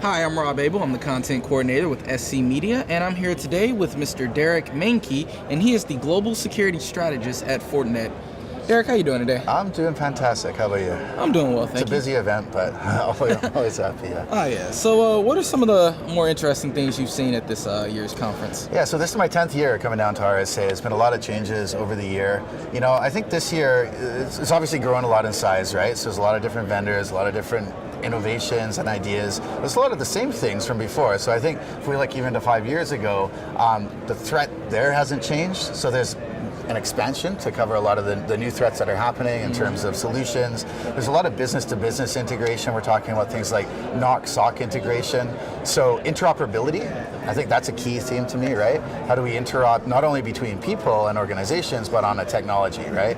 Hi, I'm Rob Abel. I'm the content coordinator with SC Media, and I'm here today with Mr. Derek Manky, and he is the global security strategist at Fortinet. Derek, how you doing today? I'm doing fantastic. How about you? I'm doing well, thank you. It's a busy event, but always happy. Yeah. Oh yeah. So, what are some of the more interesting things you've seen at this year's conference? Yeah. So this is my 10th year coming down to RSA. It's been a lot of changes over the year. You know, I think this year it's obviously grown a lot in size, right? So there's a lot of different vendors, a lot of different innovations and ideas. There's a lot of the same things from before. So I think if we look even to 5 years ago, the threat there hasn't changed. So there's an expansion to cover a lot of the new threats that are happening in terms of solutions. There's a lot of business-to-business integration. We're talking about things like NOC, SOC integration. So interoperability, I think that's a key theme to me, right? How do we interop not only between people and organizations, but on a technology, right?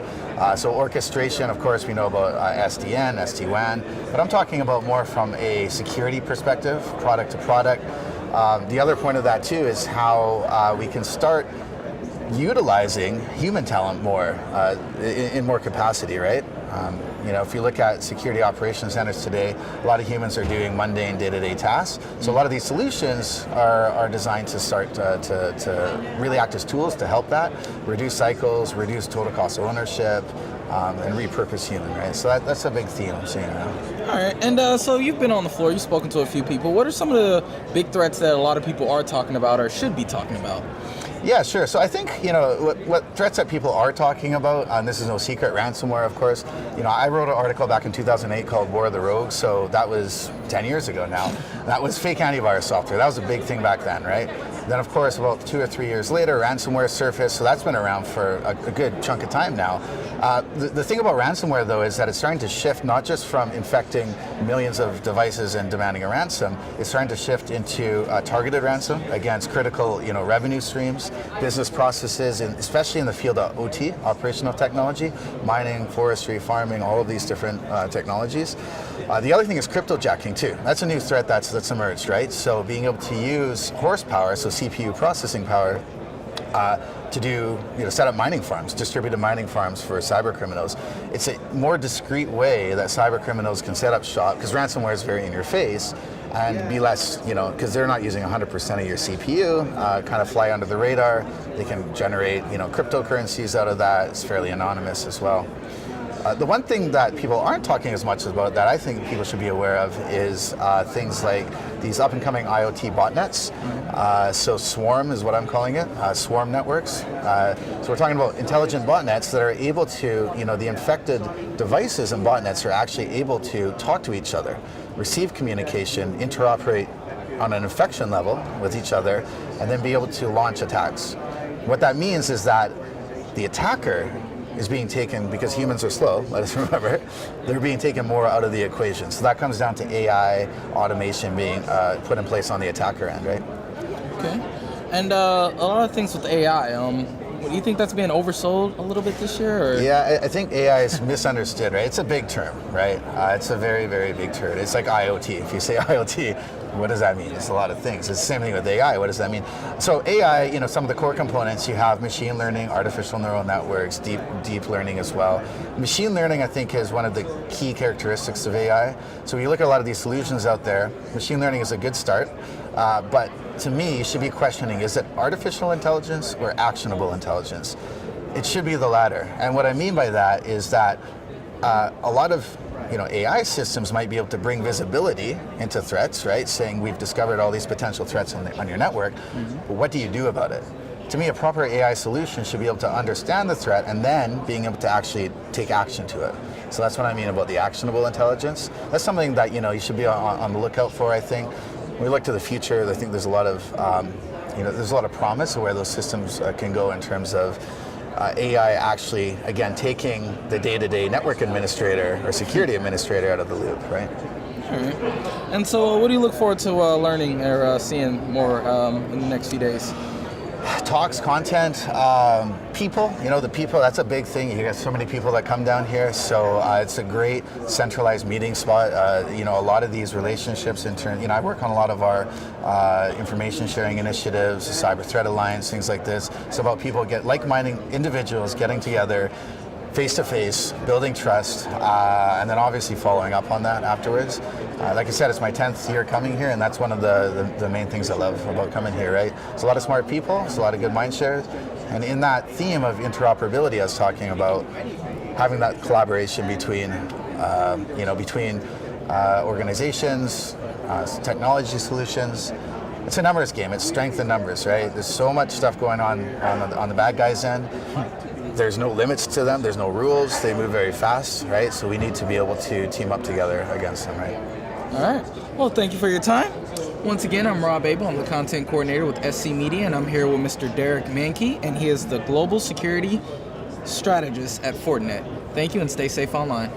So orchestration, of course, we know about SDN, SD-WAN, but I'm talking about more from a security perspective, product to product. The other point of that too is how we can start utilizing human talent more in more capacity, right? You know, if you look at security operations centers today, a lot of humans are doing mundane day-to-day tasks. So a lot of these solutions are designed to start to really act as tools to help that, reduce cycles, reduce total cost of ownership, and repurpose human, right? So that's a big theme I'm seeing now. All right, and so you've been on the floor, you've spoken to a few people. What are some of the big threats that a lot of people are talking about or should be talking about? Yeah, sure. So I think, you know, what threats that people are talking about, and this is no secret, ransomware, of course. You know, I wrote an article back in 2008 called War of the Rogues, so that was 10 years ago now. That was fake antivirus software. That was a big thing back then, right? Then, of course, about 2 or 3 years later, ransomware surfaced, so that's been around for a good chunk of time now. The thing about ransomware, though, is that it's starting to shift not just from infecting millions of devices and demanding a ransom, it's starting to shift into targeted ransom against critical, you know, revenue streams, business processes, and especially in the field of OT, operational technology, mining, forestry, farming, all of these different technologies. The other thing is cryptojacking, too. That's a new threat that's emerged, right? So being able to use horsepower, so CPU processing power, to do, you know, set up mining farms, distributed mining farms for cyber criminals. It's a more discreet way that cyber criminals can set up shop, because ransomware is very in your face, and be less, you know, because they're not using 100% of your CPU, kind of fly under the radar. They can generate, you know, cryptocurrencies out of that. It's fairly anonymous as well. The one thing that people aren't talking as much about that I think people should be aware of is things like these up-and-coming IoT botnets. So Swarm is what I'm calling it, Swarm networks. So we're talking about intelligent botnets that are able to, you know, the infected devices and botnets are actually able to talk to each other, receive communication, interoperate on an infection level with each other, and then be able to launch attacks. What that means is that the attacker is being taken, because humans are slow, let us remember, they're being taken more out of the equation. So that comes down to AI, automation being put in place on the attacker end, right? Okay. And a lot of things with AI, do you think that's being oversold a little bit this year? Or? Yeah, I think AI is misunderstood, right? It's a big term, right? It's a very, very big term. It's like IoT. If you say IoT, what does that mean? It's a lot of things. It's the same thing with AI. What does that mean? So AI, you know, some of the core components, you have machine learning, artificial neural networks, deep learning as well. Machine learning, I think, is one of the key characteristics of AI. So when you look at a lot of these solutions out there, machine learning is a good start, but to me, you should be questioning, is it artificial intelligence or actionable intelligence? It should be the latter. And what I mean by that is that a lot of, you know, AI systems might be able to bring visibility into threats, right? Saying we've discovered all these potential threats on your network, but what do you do about it? To me, a proper AI solution should be able to understand the threat and then being able to actually take action to it. So that's what I mean about the actionable intelligence. That's something that, you know, you should be on the lookout for, I think. When we look to the future, I think there's a lot of, you know, there's a lot of promise of where those systems can go in terms of AI actually, again, taking the day-to-day network administrator or security administrator out of the loop, right? All right. And so what do you look forward to learning or seeing more in the next few days? Talks, content, people, you know, the people, that's a big thing. You got so many people that come down here, so it's a great centralized meeting spot. You know, a lot of these relationships in turn, you know, I work on a lot of our information sharing initiatives, Cyber Threat Alliance, things like this. It's about people like-minded individuals getting together, face-to-face, building trust, and then obviously following up on that afterwards. Like I said, it's my 10th year coming here, and that's one of the main things I love about coming here, right? There's a lot of smart people, there's a lot of good mind shares, and in that theme of interoperability I was talking about, having that collaboration between, between organizations, technology solutions, it's a numbers game. It's strength in numbers, right? There's so much stuff going on the bad guys' end. There's no limits to them. There's no rules. They move very fast, right? So we need to be able to team up together against them, right? All right. Well, thank you for your time. Once again, I'm Rob Abel. I'm the content coordinator with SC Media, and I'm here with Mr. Derek Manky, and he is the global security strategist at Fortinet. Thank you, and stay safe online.